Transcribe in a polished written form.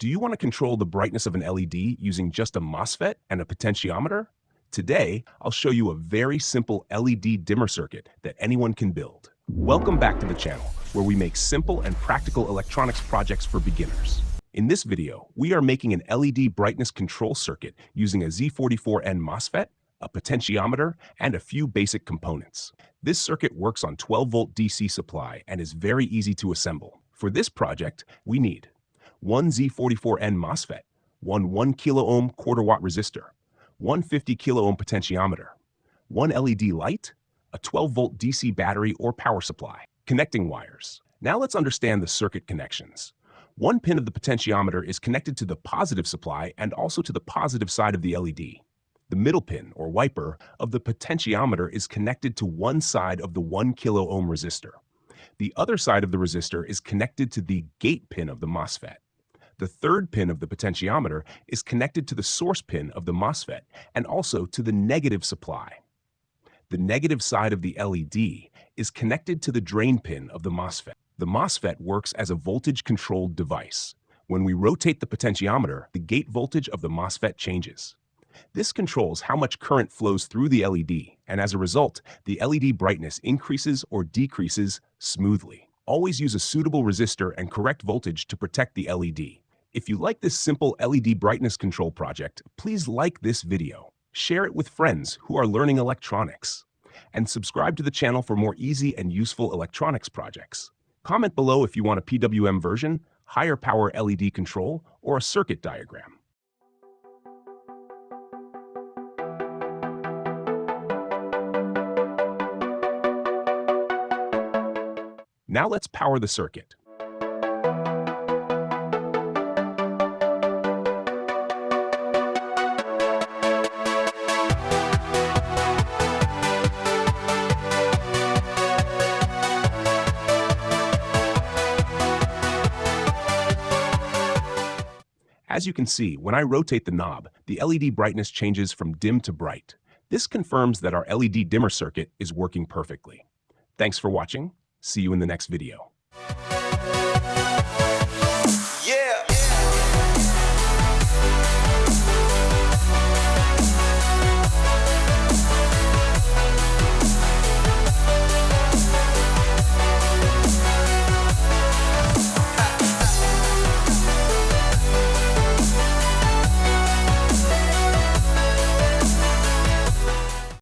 Do you want to control the brightness of an LED using just a MOSFET and a potentiometer? Today, I'll show you a very simple LED dimmer circuit that anyone can build. Welcome back to the channel, where we make simple and practical electronics projects for beginners. In this video, we are making an LED brightness control circuit using a Z44N MOSFET, a potentiometer, and a few basic components. This circuit works on 12-volt DC supply and is very easy to assemble. For this project, we need one Z44N MOSFET, one 1 kilo ohm quarter-watt resistor, one 50 kilo ohm potentiometer, one LED light, a 12-volt DC battery or power supply. Connecting wires. Now let's understand the circuit connections. One pin of the potentiometer is connected to the positive supply and also to the positive side of the LED. The middle pin, or wiper, of the potentiometer is connected to one side of the 1 kilo ohm resistor. The other side of the resistor is connected to the gate pin of the MOSFET. The third pin of the potentiometer is connected to the source pin of the MOSFET and also to the negative supply. The negative side of the LED is connected to the drain pin of the MOSFET. The MOSFET works as a voltage-controlled device. When we rotate the potentiometer, the gate voltage of the MOSFET changes. This controls how much current flows through the LED, and as a result, the LED brightness increases or decreases smoothly. Always use a suitable resistor and correct voltage to protect the LED. If you like this simple LED brightness control project, please like this video, share it with friends who are learning electronics, and subscribe to the channel for more easy and useful electronics projects. Comment below if you want a PWM version, higher power LED control, or a circuit diagram. Now let's power the circuit. As you can see, when I rotate the knob, the LED brightness changes from dim to bright. This confirms that our LED dimmer circuit is working perfectly. Thanks for watching. See you in the next video.